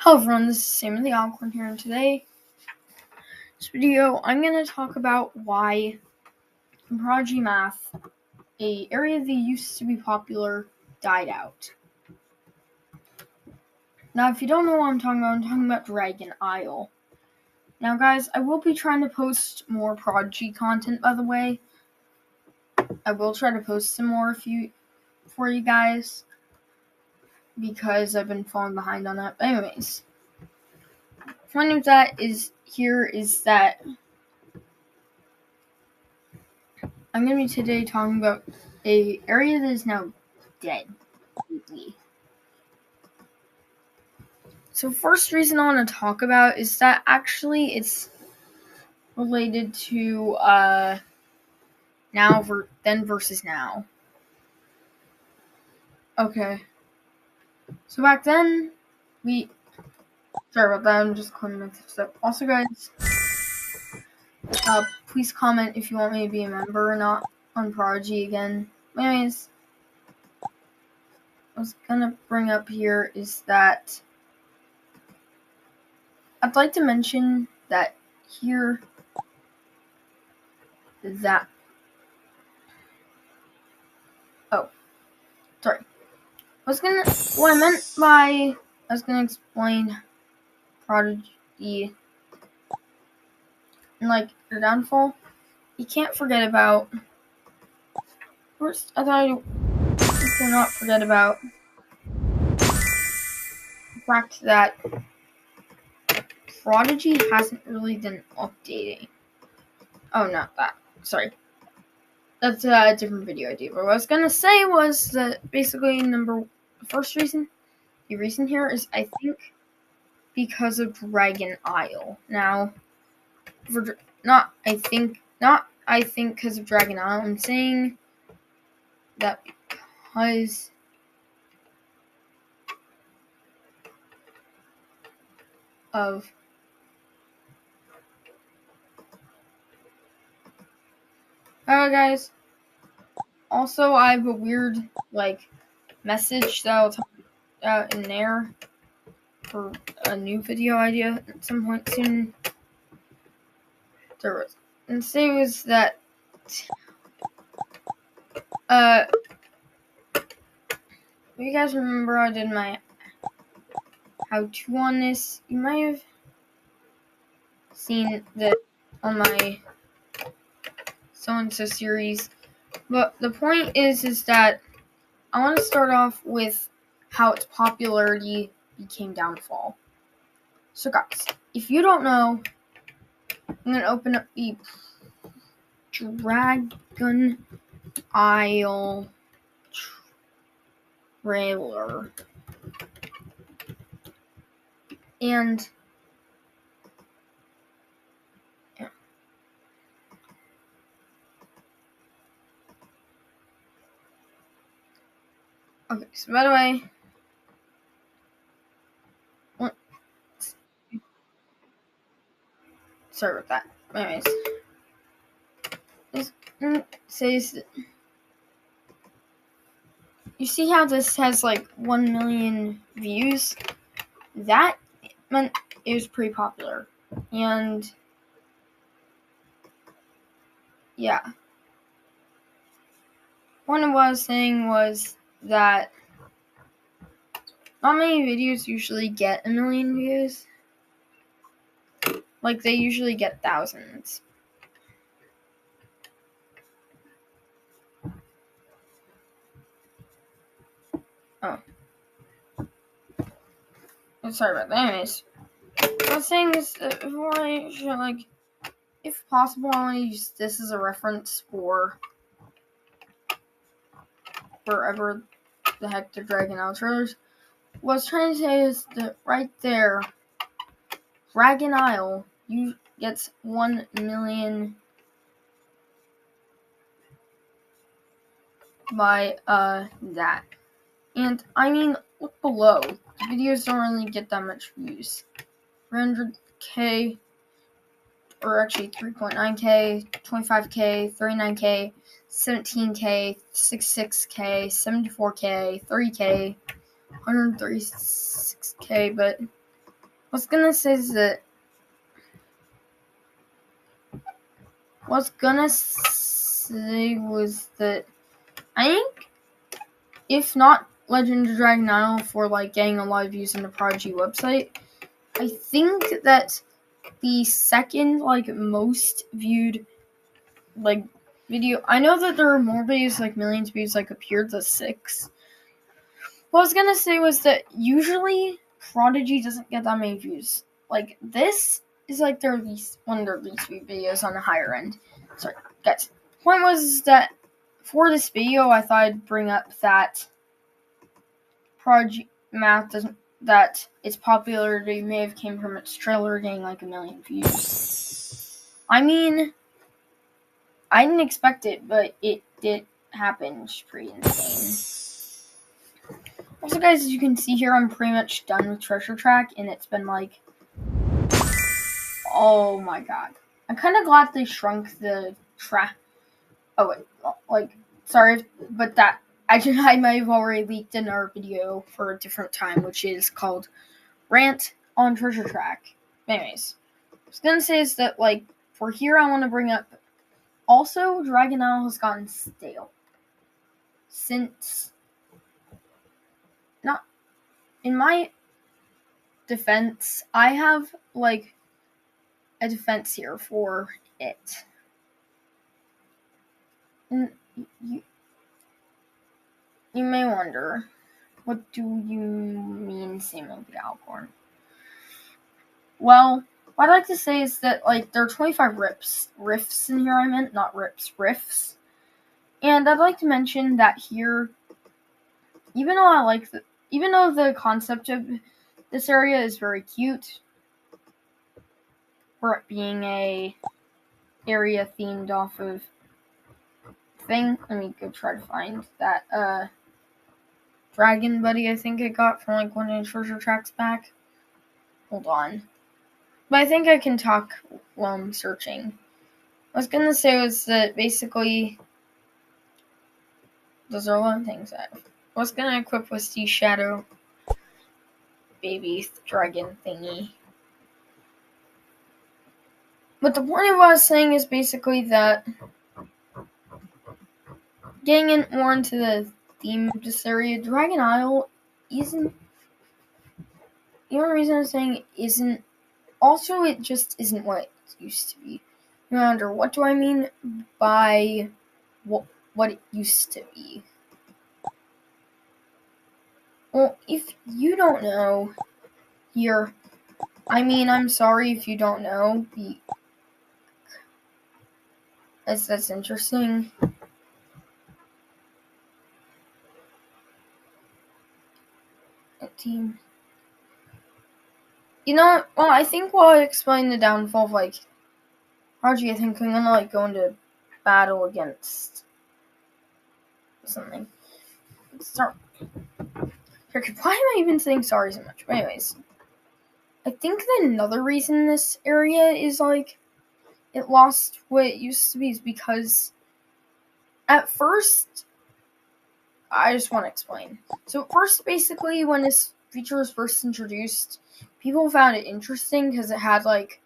Hello everyone, this is Sam of the Alcorn here, and today, this video, I'm going to talk about why in prodigy math, a area that used to be popular died out. Now, if you don't know what I'm talking about Dragon Isle. Now guys, I will be trying to post more prodigy content, by the way. I will try to post some more for you guys, because I've been falling behind on that. But anyways, the point of that is that I'm going to be today talking about a area that is now dead completely. So first reason I want to talk about is that actually it's related to then versus now. Okay. So back then sorry about that, I'm just cleaning my stuff. Also guys, please comment if you want me to be a member or not on Prodigy again. Anyways, what I was gonna bring up here is that I'd like to mention that here that sorry. I was gonna explain Prodigy and like the downfall. You can't forget about first I thought you cannot forget about the fact that Prodigy hasn't really been updating. Oh, not that. Sorry. That's a different video idea. But what I was gonna say was that basically the reason here is I think because of Dragon Isle. Now, I think because of Dragon Isle. I'm saying that because of guys. Also, I have a weird message that I'll talk about in there for a new video idea at some point soon. And say was that if you guys remember I did my how-to on this, you might have seen that on my so-and-so series. But the point is that I want to start off with how its popularity became downfall. So guys, if you don't know, I'm going to open up the Dragon Isle trailer. And yeah. Okay, so by the way, sorry about that. Anyways, this says, you see how this has 1 million views? That meant it was pretty popular. And yeah. One of what I was saying was that not many videos usually get 1 million views. They usually get thousands. Oh. Sorry about that. Anyways, what I was saying is that before I should, if possible, I want to use this as a reference for wherever the heck the Dragon Isle trailers. What I was trying to say is that right there, Dragon Isle gets 1 million by that. And I mean, look below. The videos don't really get that much views. 300k, or actually 3.9k, 25k, 39k, 17k, 66k, 74k, 30k, 136k, but was gonna say is that I think if not Legend of Dragon Isle for like getting a lot of views on the Prodigy website, I think that the second like most viewed like video, I know that there are more videos like millions of views like appeared the 6. What I was gonna say was that usually Prodigy doesn't get that many views. Like this is like one of their least viewed videos on the higher end. Sorry, guys. Point was that for this video, I thought I'd bring up that Prodigy math doesn't. That its popularity may have came from its trailer getting like 1 million views. I mean, I didn't expect it, but it did happen. It's pretty insane. Also, guys, as you can see here, I'm pretty much done with Treasure Track, and it's been like, oh my god. I'm kind of glad they shrunk the track. Oh wait, like, sorry, but that I might have already leaked in our video for a different time, which is called Rant on Treasure Track. Anyways, what I was gonna say is that, like, for here, I want to bring up, also, Dragon Isle has gotten stale. Since, not, in my defense, I have, like, a defense here for it. And you may wonder, what do you mean, Samuel the Alcorn? Well, what I'd like to say is that, like, there are 25 riffs in here, I meant, not rips, riffs. And I'd like to mention that here, even though the concept of this area is very cute, for it being a area themed off of thing, let me go try to find that, Dragon Buddy I think I got from, like, one of the treasure tracks back. Hold on. But I think I can talk while I'm searching. What I was gonna say was that basically, those are a lot of things I was gonna equip with the Shadow Baby Dragon thingy. But the point of what I was saying is basically that getting in more into the theme of this area, Dragon Isle isn't. The only reason I'm saying it isn't. Also, it just isn't what it used to be. You wonder, what do I mean by what it used to be? Well, if you don't know, I'm sorry if you don't know, that's interesting. Team. You know, well, I think while I explain the downfall of, like, Prodigy, I think I'm gonna, like, go into battle against something. Sorry. Why am I even saying sorry so much? But anyways, I think that another reason this area is, like, it lost what it used to be is because at first, I just want to explain. So at first, basically, when this feature was first introduced, people found it interesting because it had, like,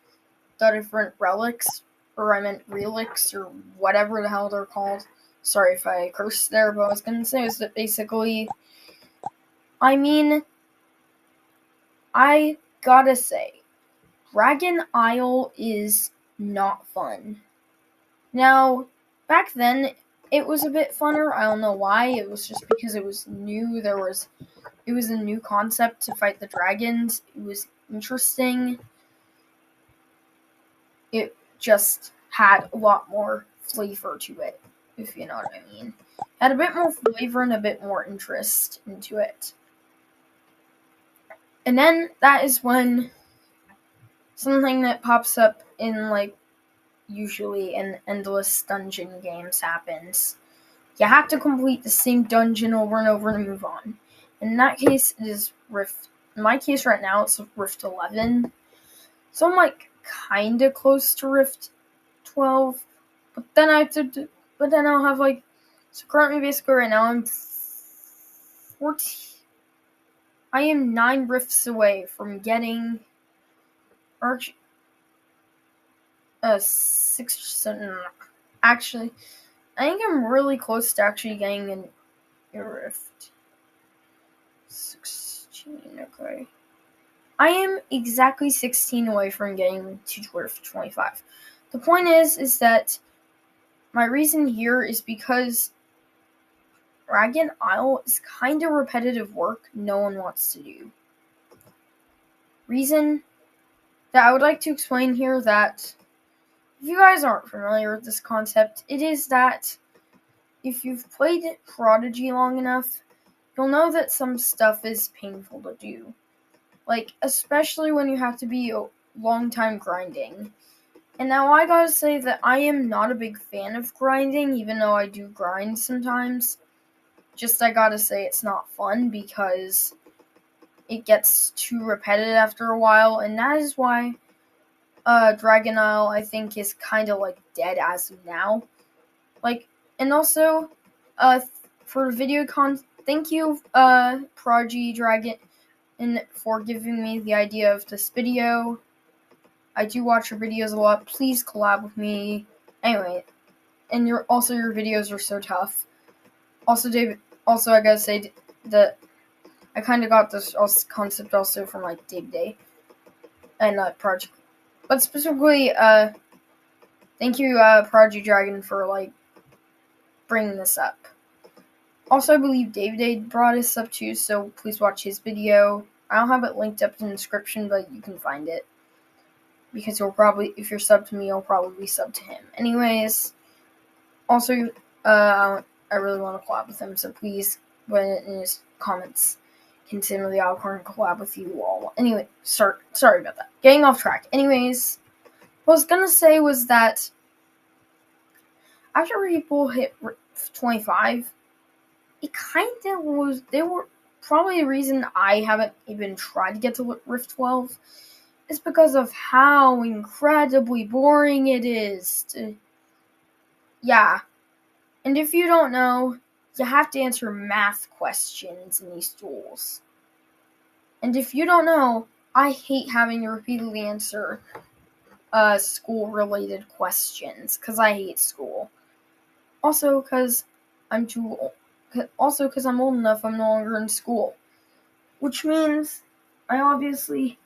the different relics, or I meant relics, or whatever the hell they're called. Sorry if I cursed there, but what I was going to say is that basically, I gotta say, Dragon Isle is not fun. Now, back then, it was a bit funner. I don't know why. It was just because it was new. It was a new concept to fight the dragons. It was interesting. It just had a lot more flavor to it, if you know what I mean. It had a bit more flavor and a bit more interest into it. And then that is when something that pops up in, like, usually in endless dungeon games happens. You have to complete the same dungeon over and over to move on. In that case, it is Rift. In my case right now, it's Rift 11. So I'm, like, kinda close to Rift 12. But then I'll have, like, so currently, basically right now, I'm 14. I am 9 rifts away from getting or 6%. Actually, I think I'm really close to actually getting a rift. 16, okay. I am exactly 16 away from getting to rift 25. The point is that my reason here is because Dragon Isle is kind of repetitive work no one wants to do. Reason that I would like to explain here that if you guys aren't familiar with this concept, it is that if you've played Prodigy long enough, you'll know that some stuff is painful to do. Like, especially when you have to be a long time grinding. And now I gotta say that I am not a big fan of grinding, even though I do grind sometimes. Just I gotta say it's not fun because it gets too repetitive after a while, and that is why Dragon Isle I think is kind of like dead as of now. Like, and also for video thank you Prodigy Dragon for giving me the idea of this video. I do watch your videos a lot. Please collab with me. Anyway, and your videos are so tough. Also, David. Also, I gotta say that I kind of got this concept also from like Day and Project, but specifically, thank you, Prodigy Dragon, for like bringing this up. Also, I believe David brought this up too, so please watch his video. I don't have it linked up in the description, but you can find it. Because you'll probably, if you're subbed to me, you'll probably sub to him. Anyways, also, I really want to collab with him, so please, when in his comments, consider the Alcorn collab with you all. Anyway, sorry about that. Getting off track. Anyways, what I was gonna say was that after people hit 25, it kind of was, they were probably the reason I haven't even tried to get to Rift 12 is because of how incredibly boring it is. Yeah. And if you don't know, you have to answer math questions in these duels. And if you don't know, I hate having to repeatedly answer school-related questions, because I hate school. Also, because I'm too old. Also, because I'm old enough, I'm no longer in school. Which means I obviously...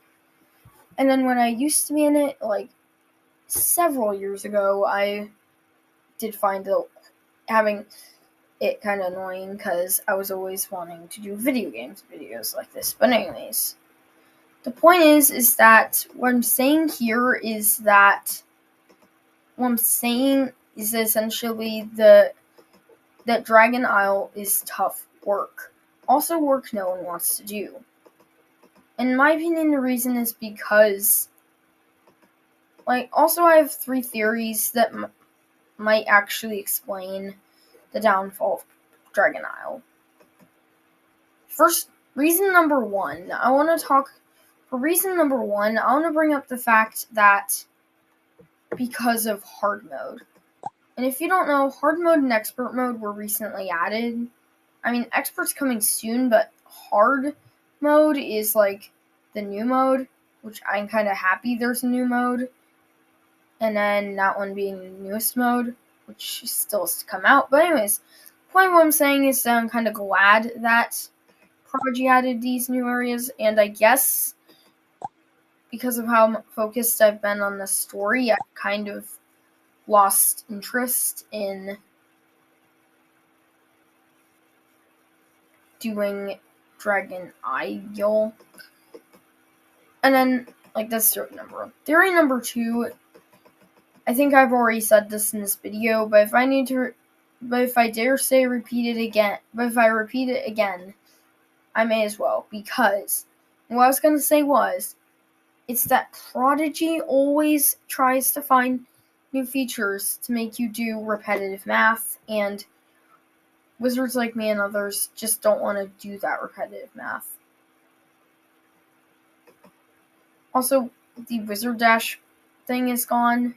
And then when I used to be in it, like, several years ago, I did find having it kind of annoying because I was always wanting to do video games videos like this. But anyways, the point is that what I'm saying here is that what I'm saying is essentially that Dragon Isle is tough work. Also work no one wants to do. In my opinion, the reason is because, like, also I have 3 theories that might actually explain the downfall of Dragon Isle. First, reason number 1, I want to bring up the fact that because of hard mode. And if you don't know, hard mode and expert mode were recently added. I mean, expert's coming soon, but hard mode is like the new mode, which I'm kind of happy there's a new mode. And then that one being the newest mode, which still has to come out. But anyways, the point of what I'm saying is that I'm kind of glad that Prodigy added these new areas, and I guess because of how focused I've been on the story, I've kind of lost interest in doing Dragon Isle. And then, like, that's theory number 1. Theory number 2, I think I've already said this in this video, but if I dare say repeat it again, I may as well, because what I was going to say was, it's that Prodigy always tries to find new features to make you do repetitive math, and wizards like me and others just don't want to do that repetitive math. Also, the wizard dash thing is gone.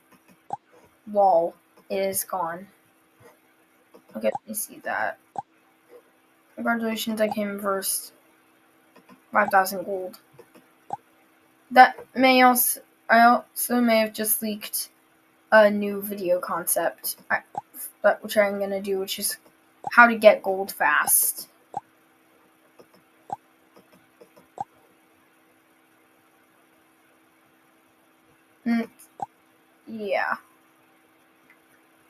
Lol, it is gone. Okay, let me see that. Congratulations, I came first. 5,000 gold. That may also... I also may have just leaked a new video concept, which I'm going to do, which is how to get gold fast. Yeah.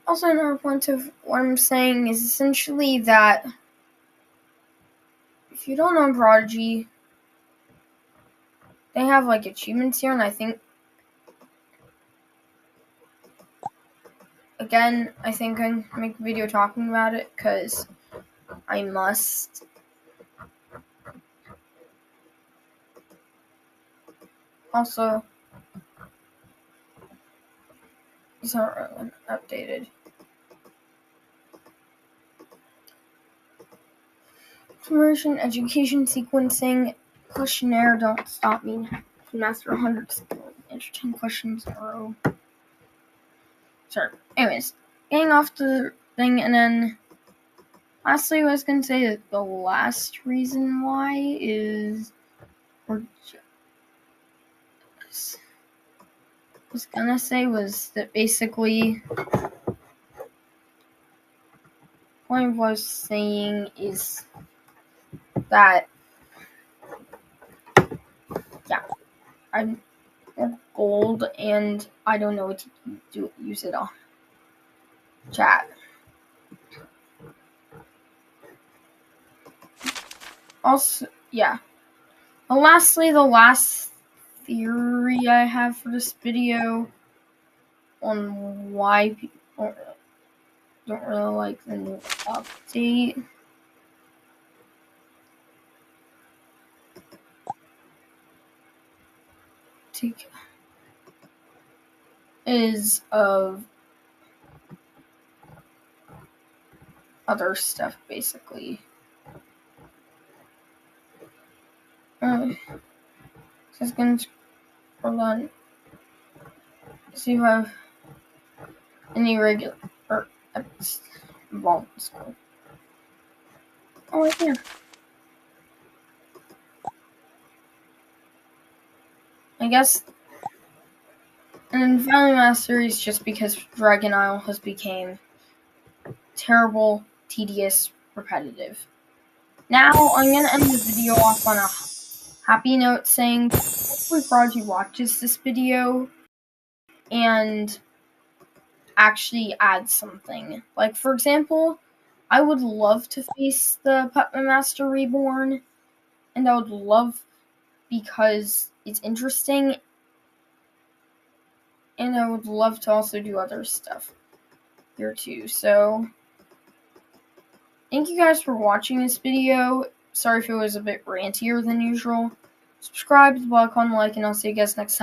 Also, another point of what I'm saying is essentially that if you don't know Prodigy, they have like achievements here, and I think I can make a video talking about it because I must. Also, these aren't updated. Conversion, education, sequencing, questionnaire, don't stop me. To master 100 skills, answer 10 questions in a row. Sorry. Anyways, getting off the thing, and then lastly, I was going to say that the last reason why is, was that basically, what I was saying is that, yeah, I'm gold, and I don't know what to use it on chat. Also, yeah. And lastly, the last theory I have for this video on why people don't really like the new update is of other stuff, basically. Just gonna scroll on, see if I have any regular involved in school. Oh, right here. I guess. And finally, Mastery is just because Dragon Isle has become terrible, tedious, repetitive. Now, I'm going to end the video off on a happy note saying hopefully Prodigy watches this video and actually adds something. Like, for example, I would love to face the Puppet Master Reborn, and I would love because it's interesting, and I would love to also do other stuff here too. So, thank you guys for watching this video. Sorry if it was a bit rantier than usual. Subscribe, the bell icon, like, and I'll see you guys next time.